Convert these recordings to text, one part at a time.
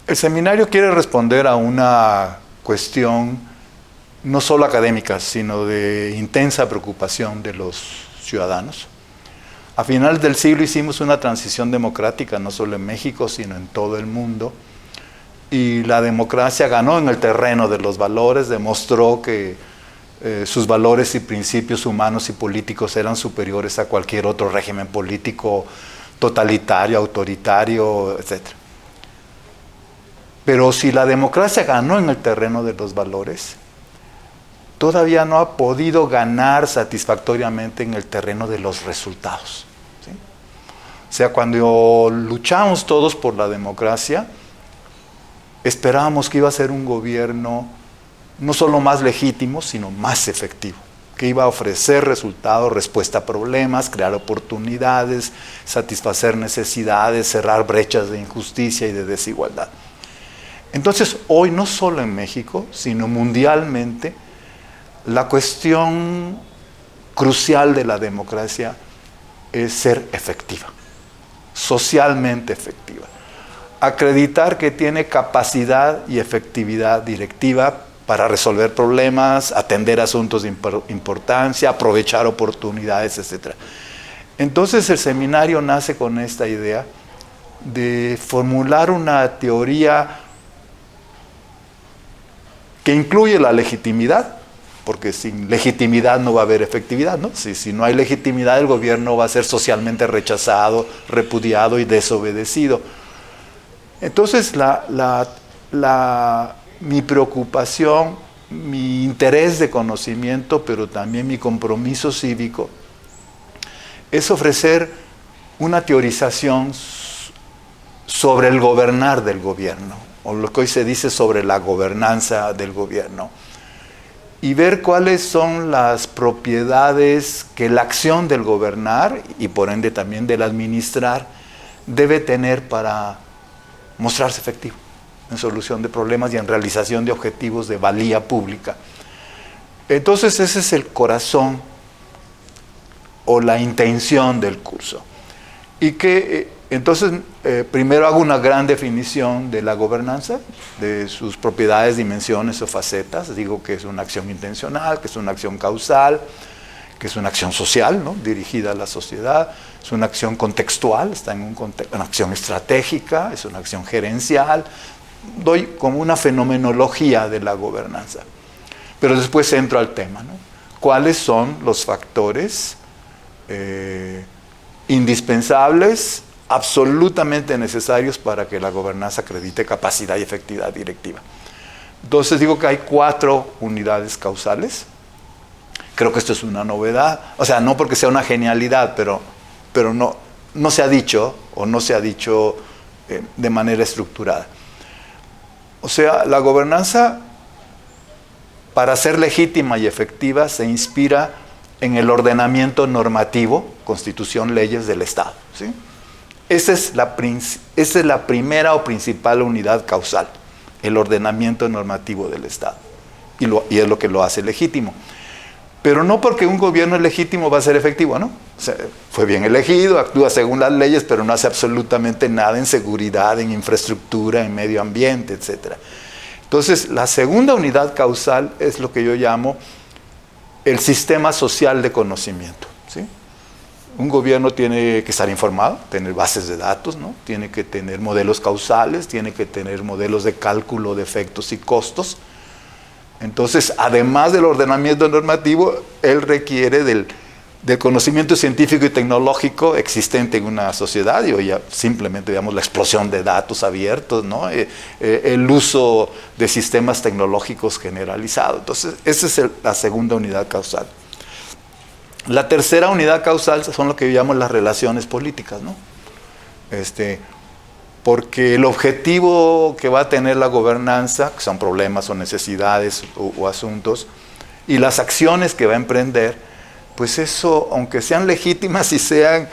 El seminario quiere responder a una cuestión no solo académica, sino de intensa preocupación de los ciudadanos. A finales del siglo hicimos una transición democrática, no solo en México, sino en todo el mundo. Y la democracia ganó en el terreno de los valores, demostró que sus valores y principios humanos y políticos eran superiores a cualquier otro régimen político totalitario, autoritario, etc. Pero si la democracia ganó en el terreno de los valores, todavía no ha podido ganar satisfactoriamente en el terreno de los resultados. ¿Sí? O sea, cuando luchamos todos por la democracia, esperábamos que iba a ser un gobierno no solo más legítimo, sino más efectivo, que iba a ofrecer resultados, respuesta a problemas, crear oportunidades, satisfacer necesidades, cerrar brechas de injusticia y de desigualdad. Entonces, hoy no solo en México, sino mundialmente, la cuestión crucial de la democracia es ser efectiva, socialmente efectiva. Acreditar que tiene capacidad y efectividad directiva para resolver problemas, atender asuntos de importancia, aprovechar oportunidades, etc. Entonces el seminario nace con esta idea de formular una teoría que incluye la legitimidad, porque sin legitimidad no va a haber efectividad, ¿no? Si no hay legitimidad, el gobierno va a ser socialmente rechazado, repudiado y desobedecido. Entonces, mi preocupación, mi interés de conocimiento, pero también mi compromiso cívico, es ofrecer una teorización sobre el gobernar del gobierno, o lo que hoy se dice sobre la gobernanza del gobierno, y ver cuáles son las propiedades que la acción del gobernar, y por ende también del administrar, debe tener para mostrarse efectivo en solución de problemas y en realización de objetivos de valía pública. Entonces ese es el corazón o la intención del curso. Y que entonces primero hago una gran definición de la gobernanza, de sus propiedades, dimensiones o facetas. Digo que es una acción intencional, que es una acción causal, que es una acción social, ¿no?, dirigida a la sociedad, es una acción contextual, está en un contexto, una acción estratégica, es una acción gerencial. Doy como una fenomenología de la gobernanza. Pero después entro al tema, ¿no? ¿Cuáles son los factores indispensables, absolutamente necesarios para que la gobernanza acredite capacidad y efectividad directiva? Entonces digo que hay 4 unidades causales. Creo que esto es una novedad, o sea, no porque sea una genialidad, pero no se ha dicho, o no se ha dicho de manera estructurada. O sea, la gobernanza, para ser legítima y efectiva, se inspira en el ordenamiento normativo, constitución, leyes del Estado, ¿sí? Esa es la primera o principal unidad causal, el ordenamiento normativo del Estado, y es lo que lo hace legítimo. Pero no porque un gobierno es legítimo va a ser efectivo, ¿no? O sea, fue bien elegido, actúa según las leyes, pero no hace absolutamente nada en seguridad, en infraestructura, en medio ambiente, etc. Entonces, la segunda unidad causal es lo que yo llamo el sistema social de conocimiento, ¿sí? Un gobierno tiene que estar informado, tener bases de datos, ¿no? Tiene que tener modelos causales, tiene que tener modelos de cálculo de efectos y costos. Entonces, además del ordenamiento normativo, él requiere del conocimiento científico y tecnológico existente en una sociedad, y ya simplemente digamos la explosión de datos abiertos, ¿no? El uso de sistemas tecnológicos generalizados. Entonces, esa es la segunda unidad causal. La tercera unidad causal son lo que yo llamo las relaciones políticas, ¿no? Porque el objetivo que va a tener la gobernanza, que son problemas o necesidades o asuntos, y las acciones que va a emprender, pues eso, aunque sean legítimas y sean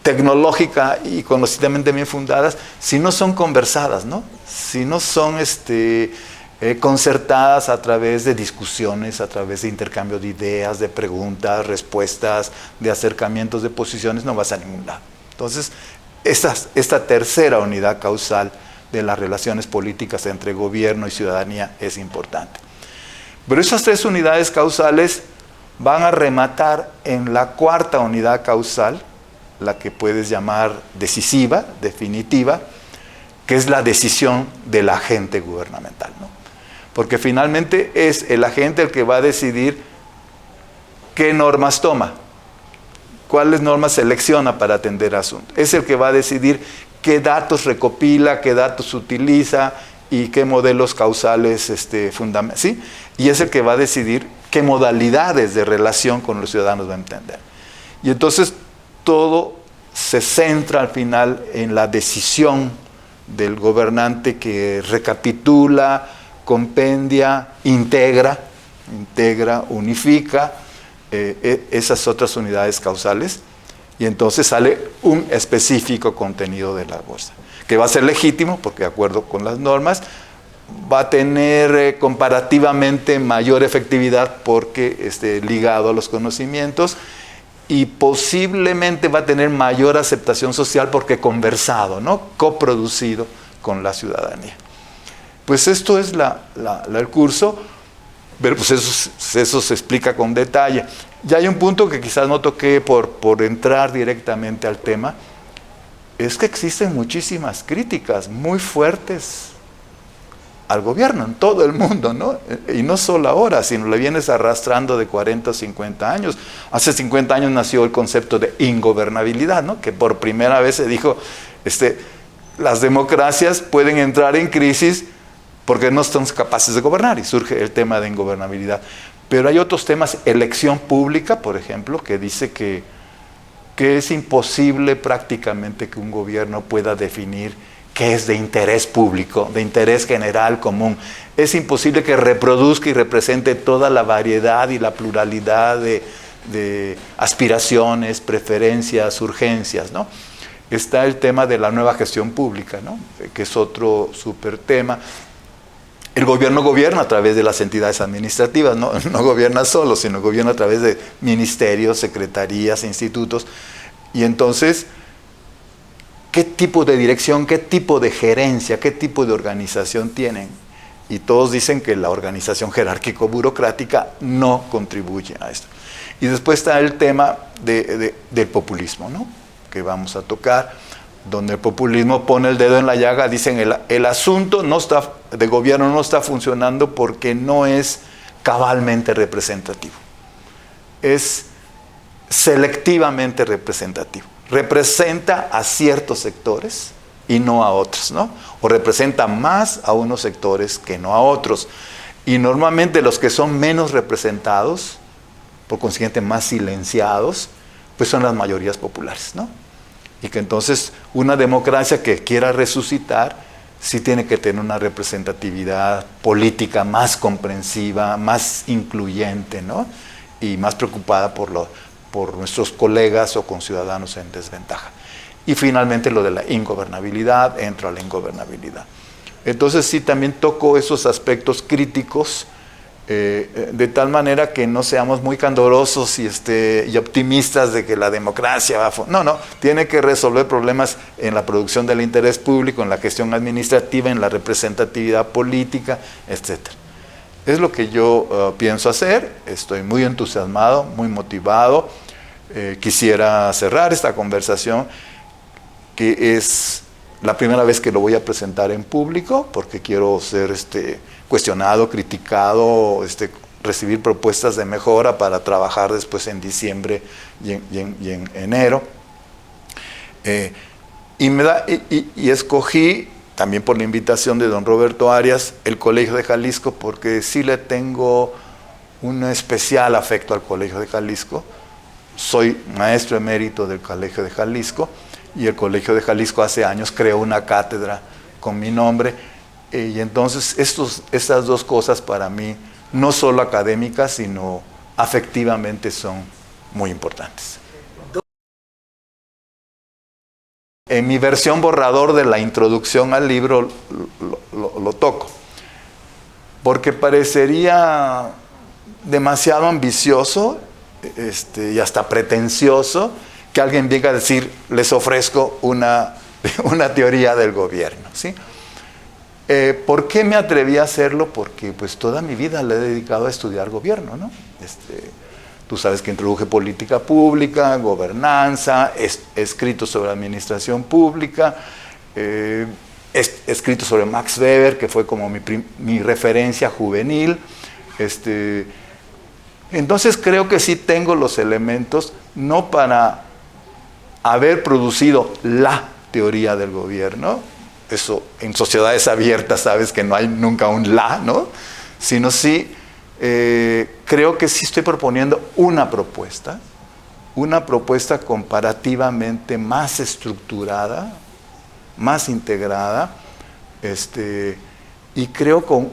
tecnológicas y conocidamente bien fundadas, si no son conversadas, ¿no? Si no son concertadas a través de discusiones, a través de intercambio de ideas, de preguntas, respuestas, de acercamientos de posiciones, no vas a ningún lado. Entonces, esta tercera unidad causal de las relaciones políticas entre gobierno y ciudadanía es importante. Pero esas tres unidades causales van a rematar en la cuarta unidad causal, la que puedes llamar decisiva, definitiva, que es la decisión del agente gubernamental, ¿no? Porque finalmente es el agente el que va a decidir qué normas toma, cuáles normas selecciona para atender asuntos. Es el que va a decidir qué datos recopila, qué datos utiliza y qué modelos causales fundamenta, ¿sí? Y es el que va a decidir qué modalidades de relación con los ciudadanos va a entender. Y entonces todo se centra al final en la decisión del gobernante que recapitula, compendia, integra, unifica esas otras unidades causales, y entonces sale un específico contenido de la bolsa, que va a ser legítimo porque de acuerdo con las normas va a tener comparativamente mayor efectividad porque esté ligado a los conocimientos, y posiblemente va a tener mayor aceptación social porque conversado, ¿no? Coproducido con la ciudadanía. Pues esto es el curso, pero pues eso se explica con detalle. Ya hay un punto que quizás no toqué por entrar directamente al tema, es que existen muchísimas críticas muy fuertes al gobierno en todo el mundo, ¿no? Y no solo ahora, sino le vienes arrastrando de 40 o 50 años. Hace 50 años nació el concepto de ingobernabilidad, ¿no? Que por primera vez se dijo, las democracias pueden entrar en crisis porque no están capaces de gobernar, y surge el tema de ingobernabilidad. Pero hay otros temas, elección pública, por ejemplo, que dice que es imposible prácticamente que un gobierno pueda definir qué es de interés público, de interés general común. Es imposible que reproduzca y represente toda la variedad y la pluralidad de aspiraciones, preferencias, urgencias, ¿no? Está el tema de la nueva gestión pública, ¿no? Que es otro súper tema. El gobierno gobierna a través de las entidades administrativas, no gobierna solo, sino gobierna a través de ministerios, secretarías, institutos. Y entonces, ¿qué tipo de dirección, qué tipo de gerencia, qué tipo de organización tienen? Y todos dicen que la organización jerárquico-burocrática no contribuye a esto. Y después está el tema del populismo, ¿no? Que vamos a tocar, donde el populismo pone el dedo en la llaga, dicen el asunto de gobierno no está funcionando porque no es cabalmente representativo. Es selectivamente representativo. Representa a ciertos sectores y no a otros, ¿no? O representa más a unos sectores que no a otros. Y normalmente los que son menos representados, por consiguiente más silenciados, pues son las mayorías populares, ¿no? Y que entonces una democracia que quiera resucitar sí tiene que tener una representatividad política más comprensiva, más incluyente, ¿no? Y más preocupada por nuestros colegas o con ciudadanos en desventaja. Y finalmente lo de la ingobernabilidad, entra a la ingobernabilidad. Entonces sí también toco esos aspectos críticos, de tal manera que no seamos muy candorosos y optimistas de que la democracia va a... No, tiene que resolver problemas en la producción del interés público, en la gestión administrativa, en la representatividad política, etc. Es lo que yo pienso hacer. Estoy muy entusiasmado, muy motivado. Quisiera cerrar esta conversación, que es la primera vez que lo voy a presentar en público, porque quiero ser cuestionado, criticado, recibir propuestas de mejora para trabajar después en diciembre y en enero. Y escogí, también por la invitación de don Roberto Arias, el Colegio de Jalisco, porque sí le tengo un especial afecto al Colegio de Jalisco. Soy maestro emérito del Colegio de Jalisco, y el Colegio de Jalisco hace años creó una cátedra con mi nombre, y entonces estas dos cosas para mí, no solo académicas, sino afectivamente son muy importantes. En mi versión borrador de la introducción al libro lo toco, porque parecería demasiado ambicioso y hasta pretencioso que alguien venga a decir, les ofrezco una teoría del gobierno, ¿sí? ¿Por qué me atreví a hacerlo? Porque pues toda mi vida le he dedicado a estudiar gobierno, ¿no? Tú sabes que introduje política pública, gobernanza, he escrito sobre administración pública, he escrito sobre Max Weber, que fue como mi referencia juvenil. Entonces creo que sí tengo los elementos, no para haber producido la teoría del gobierno, eso en sociedades abiertas sabes que no hay nunca un la, ¿no? Sino sí, creo que sí estoy proponiendo una propuesta comparativamente más estructurada, más integrada, y creo con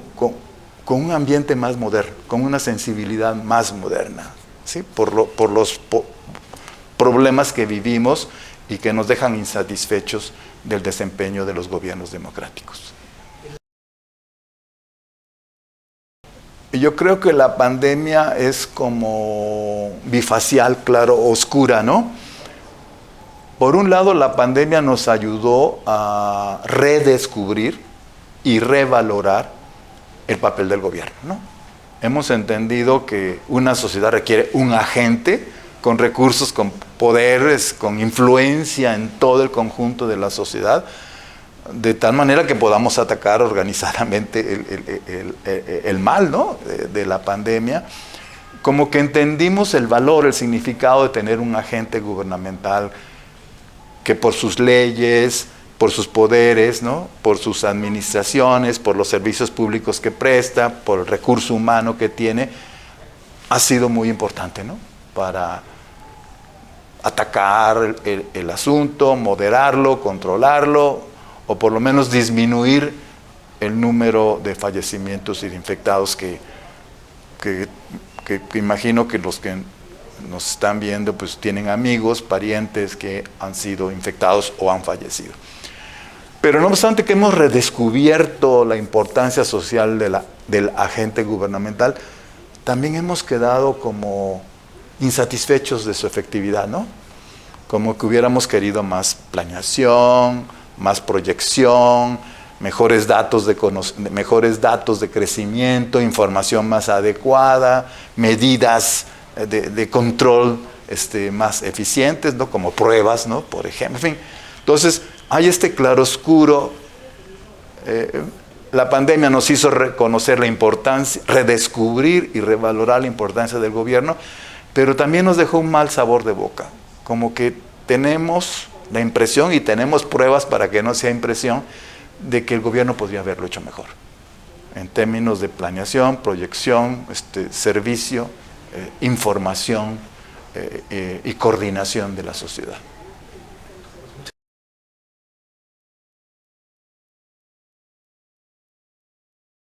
un ambiente más moderno, con una sensibilidad más moderna, ¿sí? Por los problemas que vivimos y que nos dejan insatisfechos del desempeño de los gobiernos democráticos. Yo creo que la pandemia es como bifacial, claro, oscura, ¿no? Por un lado, la pandemia nos ayudó a redescubrir y revalorar el papel del gobierno, ¿no? Hemos entendido que una sociedad requiere un agente con recursos, con poderes, con influencia en todo el conjunto de la sociedad, de tal manera que podamos atacar organizadamente el mal, ¿no? de la pandemia. Como que entendimos el valor, el significado de tener un agente gubernamental que por sus leyes, por sus poderes, ¿no? Por sus administraciones, por los servicios públicos que presta, por el recurso humano que tiene, ha sido muy importante, ¿no? Para atacar el asunto, moderarlo, controlarlo, o por lo menos disminuir el número de fallecimientos y de infectados que imagino que los que nos están viendo pues tienen amigos, parientes que han sido infectados o han fallecido. Pero no obstante que hemos redescubierto la importancia social del agente gubernamental, también hemos quedado como insatisfechos de su efectividad, ¿no? Como que hubiéramos querido más planeación, más proyección, mejores datos de crecimiento, información más adecuada, medidas de control más eficientes, ¿no? Como pruebas, ¿no? Por ejemplo, en fin. Entonces, hay este claroscuro. La pandemia nos hizo reconocer la importancia, redescubrir y revalorar la importancia del gobierno, pero también nos dejó un mal sabor de boca. Como que tenemos la impresión, y tenemos pruebas para que no sea impresión, de que el gobierno podría haberlo hecho mejor. En términos de planeación, proyección, servicio, información y coordinación de la sociedad.